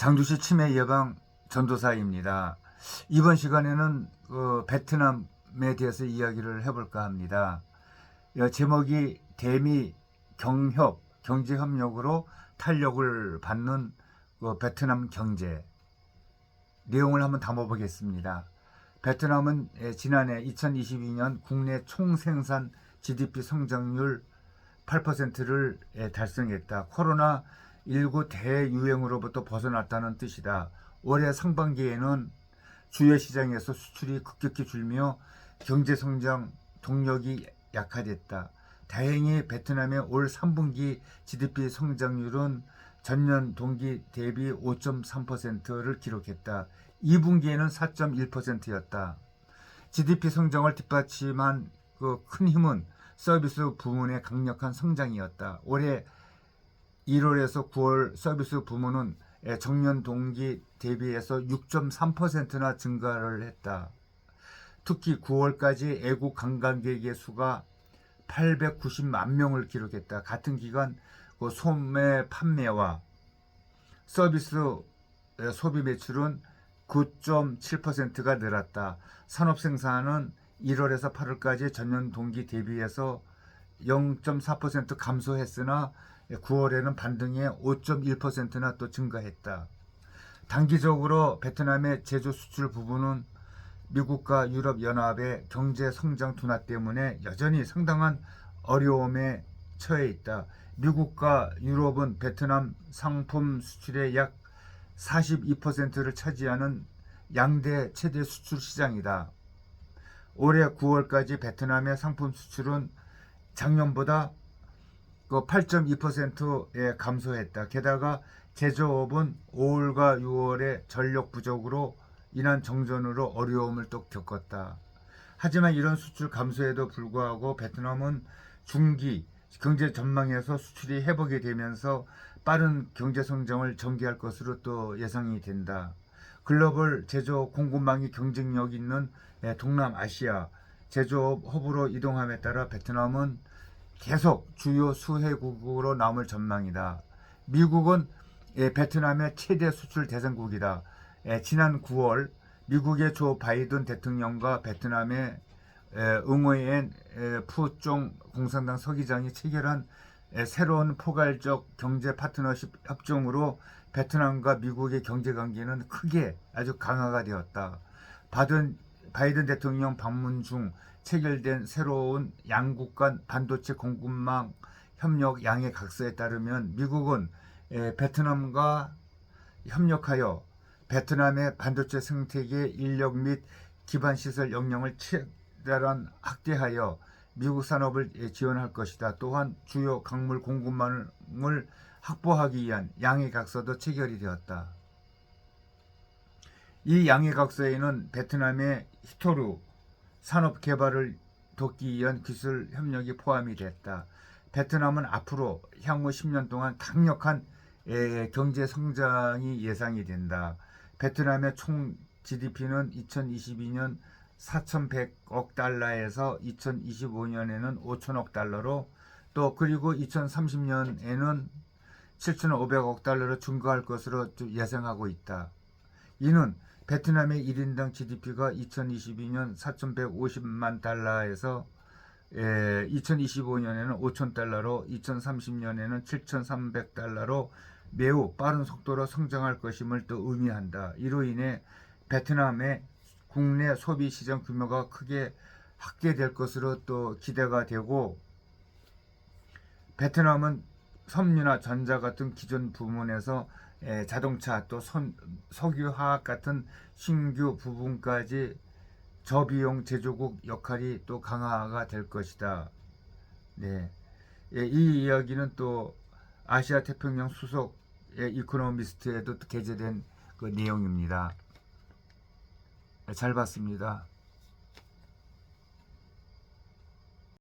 장두시 치매 예방 전도사입니다. 이번 시간에는 베트남에 대해서 이야기를 해볼까 합니다. 제목이 대미 경협, 경제협력으로 탄력을 받는 베트남 경제. 내용을 한번 담아보겠습니다. 베트남은 지난해 2022년 국내 총생산 GDP 성장률 8%를 달성했다. 코로나19 대유행으로부터 벗어났다는 뜻이다. 올해 상반기에는 주요 시장에서 수출이 급격히 줄며 경제성장 동력이 약화됐다. 다행히 베트남의 올 3분기 GDP 성장률은 전년 동기 대비 5.3%를 기록했다. 2분기에는 4.1%였다. GDP 성장을 뒷받침한 큰 힘은 서비스 부문의 강력한 성장이었다. 올해 1월에서 9월 서비스 부문은 전년 동기 대비해서 6.3%나 증가를 했다. 특히 9월까지 애국 관광객의 수가 890만 명을 기록했다. 같은 기간 소매 판매와 서비스 소비 매출은 9.7%가 늘었다. 산업 생산은 1월에서 8월까지 전년 동기 대비해서 0.4% 감소했으나 9월에는 반등해 5.1%나 또 증가했다. 단기적으로 베트남의 제조 수출 부분은 미국과 유럽연합의 경제 성장 둔화 때문에 여전히 상당한 어려움에 처해 있다. 미국과 유럽은 베트남 상품 수출의 약 42%를 차지하는 양대 최대 수출 시장이다. 올해 9월까지 베트남의 상품 수출은 작년보다 8.2%에 감소했다. 게다가 제조업은 5월과 6월에 전력 부족으로 인한 정전으로 어려움을 또 겪었다. 하지만 이런 수출 감소에도 불구하고 베트남은 중기 경제 전망에서 수출이 회복이 되면서 빠른 경제 성장을 전개할 것으로 또 예상이 된다. 글로벌 제조업 공급망이 경쟁력 있는 동남아시아 제조업 허브로 이동함에 따라 베트남은 계속 주요 수혜국으로 남을 전망이다. 미국은 베트남의 최대 수출 대상국이다. 지난 9월 미국의 조 바이든 대통령과 베트남의 응웨이엔 푸종 공산당 서기장이 체결한 새로운 포괄적 경제 파트너십 협정으로 베트남과 미국의 경제관계는 크게 아주 강화가 되었다. 바이든 대통령 방문 중 체결된 새로운 양국 간 반도체 공급망 협력 양해각서에 따르면 미국은 베트남과 협력하여 베트남의 반도체 생태계 인력 및 기반시설 역량을 최대한 확대하여 미국 산업을 지원할 것이다. 또한 주요 광물 공급망을 확보하기 위한 양해각서도 체결이 되었다. 이 양해각서에는 베트남의 히토루 산업 개발을 돕기 위한 기술 협력이 포함이 됐다. 베트남은 앞으로 향후 10년 동안 강력한 경제 성장이 예상이 된다. 베트남의 총 GDP는 2022년 4,100억 달러에서 2025년에는 5천억 달러로 또 그리고 2030년에는 7,500억 달러로 증가할 것으로 예상하고 있다. 이는 베트남의 1인당 GDP가 2022년 4,150만 달러에서 2025년에는 5천 달러로 2030년에는 7,300달러로 매우 빠른 속도로 성장할 것임을 또 의미한다. 이로 인해 베트남의 국내 소비 시장 규모가 크게 확대될 것으로 또 기대가 되고 베트남은 섬유나 전자 같은 기존 부문에서 자동차 또 석유화학 같은 신규 부분까지 저비용 제조국 역할이 또 강화가 될 것이다. 네, 이 이야기는 또 아시아 태평양 수석 이코노미스트에도 게재된 그 내용입니다. 잘 봤습니다.